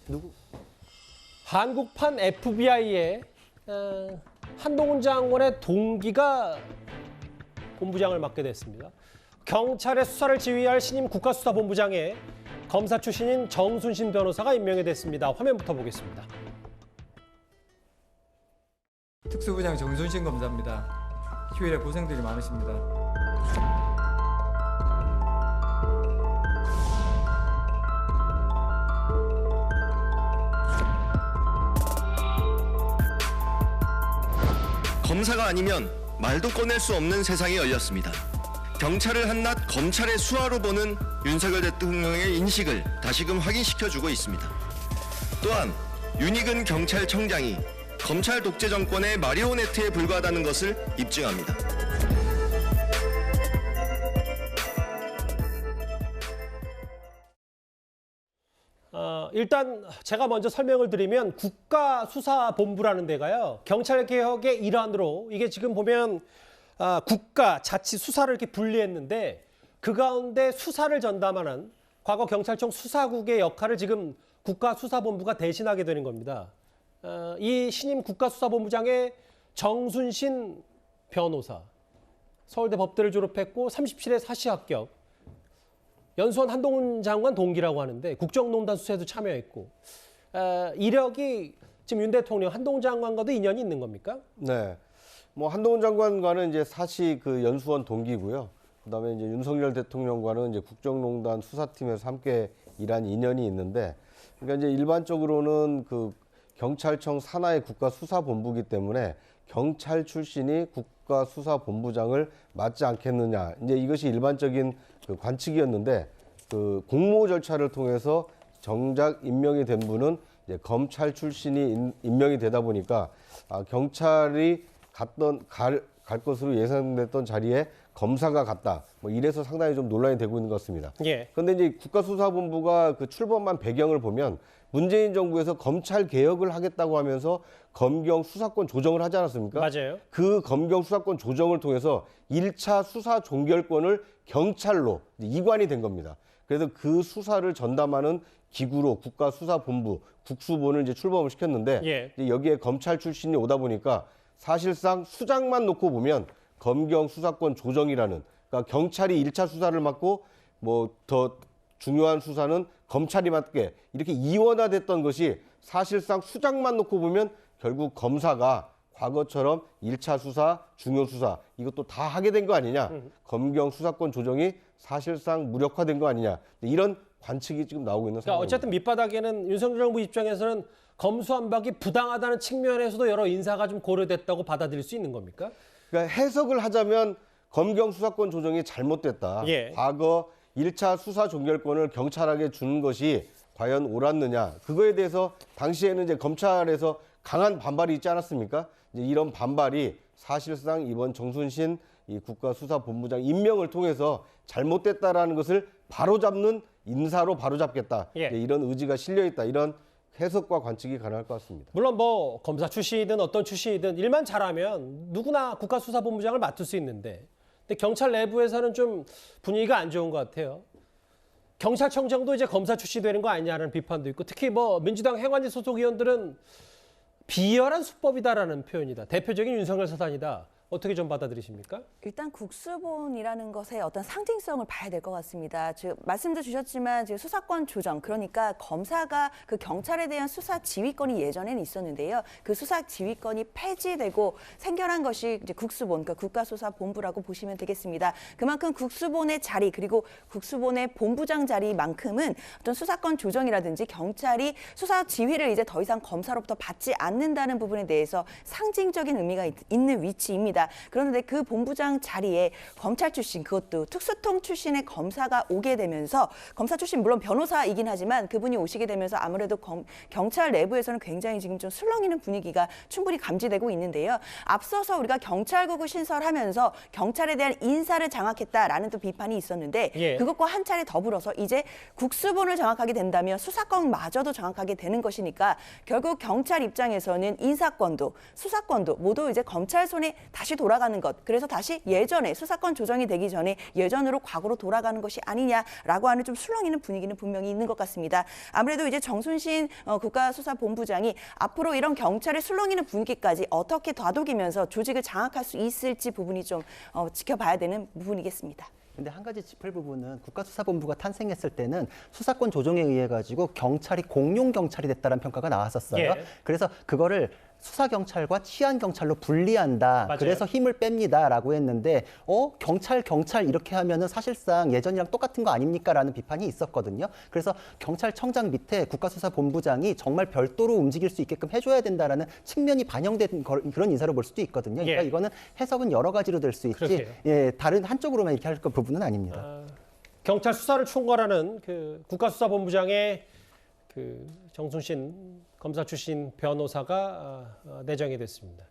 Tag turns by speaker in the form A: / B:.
A: 누구?
B: 한국판 FBI의 한동훈 장관의 동기가 본부장을 맡게 됐습니다. 경찰의 수사를 지휘할 신임 국가수사본부장에 검사 출신인 정순신 변호사가 임명이 됐습니다. 화면부터 보겠습니다.
C: 특수부장 정순신 검사입니다. 휴일에 고생들이 많으십니다.
D: 검사가 아니면 말도 꺼낼 수 없는 세상이 열렸습니다. 경찰을 한낱 검찰의 수하로 보는 윤석열 대통령의 인식을 다시금 확인시켜주고 있습니다. 또한 윤익은 경찰청장이 검찰 독재 정권의 마리오네트에 불과하다는 것을 입증합니다.
B: 일단 제가 먼저 설명을 드리면 국가수사본부라는 데가요. 경찰개혁의 일환으로 이게 지금 보면 국가, 자치, 수사를 이렇게 분리했는데 그 가운데 수사를 전담하는 과거 경찰청 수사국의 역할을 지금 국가수사본부가 대신하게 되는 겁니다. 이 신임 국가수사본부장의 정순신 변호사, 서울대 법대를 졸업했고 37회 사시 합격, 연수원 한동훈 장관 동기라고 하는데 국정농단 수사에도 참여했고 이력이 지금 윤 대통령 한동훈 장관과도 인연이 있는 겁니까?
A: 네. 뭐 한동훈 장관과는 이제 사시 그 연수원 동기고요. 그다음에 이제 윤석열 대통령과는 이제 국정농단 수사팀에서 함께 일한 인연이 있는데, 그러니까 이제 일반적으로는 그 경찰청 산하의 국가수사본부이기 때문에 경찰 출신이 국가수사본부장을 맡지 않겠느냐. 이제 이것이 일반적인 그 관측이었는데, 그 공모 절차를 통해서 정작 임명이 된 분은 이제 검찰 출신이 임명이 되다 보니까 경찰이 갈 것으로 예상됐던 자리에 검사가 갔다. 뭐 이래서 상당히 좀 논란이 되고 있는 것 같습니다.
B: 예.
A: 그런데 이제 국가수사본부가 그 출범한 배경을 보면 문재인 정부에서 검찰 개혁을 하겠다고 하면서 검경 수사권 조정을 하지 않았습니까?
B: 맞아요.
A: 그 검경 수사권 조정을 통해서 1차 수사 종결권을 경찰로 이관이 된 겁니다. 그래서 그 수사를 전담하는 기구로 국가수사본부, 국수본을 이제 출범을 시켰는데
B: 예.
A: 이제 여기에 검찰 출신이 오다 보니까 사실상 수장만 놓고 보면 검경 수사권 조정이라는, 그러니까 경찰이 1차 수사를 맡고 뭐 더 중요한 수사는 검찰이 맡게, 이렇게 이원화됐던 것이 사실상 수장만 놓고 보면 결국 검사가 과거처럼 1차 수사, 중요 수사 이것도 다 하게 된 거 아니냐. 검경 수사권 조정이 사실상 무력화된 거 아니냐. 이런 관측이 지금 나오고 있는
B: 그러니까
A: 상황입니다.
B: 어쨌든 밑바닥에는 윤석열 정부 입장에서는 검수완박이 부당하다는 측면에서도 여러 인사가 좀 고려됐다고 받아들일 수 있는 겁니까?
A: 그러니까 해석을 하자면 검경 수사권 조정이 잘못됐다.
B: 예.
A: 과거 1차 수사 종결권을 경찰에게 주는 것이 과연 옳았느냐. 그거에 대해서 당시에는 이제 검찰에서 강한 반발이 있지 않았습니까? 이제 이런 반발이 사실상 이번 정순신 이 국가수사본부장 임명을 통해서 잘못됐다라는 것을 바로잡는 인사로 바로잡겠다.
B: 예.
A: 이런 의지가 실려 있다. 이런 해석과 관측이 가능할 것 같습니다.
B: 물론 뭐 검사 출신이든 어떤 출신이든 일만 잘하면 누구나 국가수사본부장을 맡을 수 있는데, 근데 경찰 내부에서는 좀 분위기가 안 좋은 것 같아요. 경찰청장도 이제 검사 출신이 되는 거 아니냐는 비판도 있고, 특히 뭐 민주당 행안위 소속 의원들은 비열한 수법이다라는 표현이다. 대표적인 윤석열 사단이다. 어떻게 좀 받아들이십니까?
E: 일단 국수본이라는 것의 어떤 상징성을 봐야 될 것 같습니다. 즉 말씀도 주셨지만 지금 수사권 조정, 그러니까 검사가 그 경찰에 대한 수사 지휘권이 예전에는 있었는데요. 그 수사 지휘권이 폐지되고 생겨난 것이 이제 국수본, 그러니까 국가수사본부라고 보시면 되겠습니다. 그만큼 국수본의 자리, 그리고 국수본의 본부장 자리만큼은 어떤 수사권 조정이라든지 경찰이 수사 지휘를 이제 더 이상 검사로부터 받지 않는다는 부분에 대해서 상징적인 의미가 있는 위치입니다. 그런데 그 본부장 자리에 검찰 출신, 그것도 특수통 출신의 검사가 오게 되면서, 검사 출신 물론 변호사이긴 하지만 그분이 오시게 되면서 아무래도 경찰 내부에서는 굉장히 지금 좀 술렁이는 분위기가 충분히 감지되고 있는데요. 앞서서 우리가 경찰국을 신설하면서 경찰에 대한 인사를 장악했다라는 또 비판이 있었는데,
B: 예.
E: 그것과 한 차례 더불어서 이제 국수본을 장악하게 된다면 수사권마저도 장악하게 되는 것이니까 결국 경찰 입장에서는 인사권도 수사권도 모두 이제 검찰 손에 다시 다시 돌아가는 것. 그래서 다시 예전에 수사권 조정이 되기 전에 예전으로 과거로 돌아가는 것이 아니냐라고 하는 좀 술렁이는 분위기는 분명히 있는 것 같습니다. 아무래도 이제 정순신 국가수사본부장이 앞으로 이런 경찰의 술렁이는 분위기까지 어떻게 다독이면서 조직을 장악할 수 있을지 부분이 좀 지켜봐야 되는 부분이겠습니다.
F: 근데 한 가지 짚을 부분은 국가수사본부가 탄생했을 때는 수사권 조정에 의해 가지고 경찰이 공용 경찰이 됐다는 평가가 나왔었어요.
B: 예.
F: 그래서 그거를 수사 경찰과 치안 경찰로 분리한다.
B: 맞아요.
F: 그래서 힘을 뺍니다라고 했는데 경찰 이렇게 하면은 사실상 예전이랑 똑같은 거 아닙니까라는 비판이 있었거든요. 그래서 경찰청장 밑에 국가수사본부장이 정말 별도로 움직일 수 있게끔 해줘야 된다라는 측면이 반영된 그런 인사로 볼 수도 있거든요. 그러니까
B: 예.
F: 이거는 해석은 여러 가지로 될 수 있지.
B: 그러게요.
F: 예, 다른 한쪽으로만 이렇게 할 부분은 아닙니다.
B: 경찰 수사를 총괄하는 그 국가수사본부장의 그 정순신 검사 출신 변호사가 내정이 됐습니다.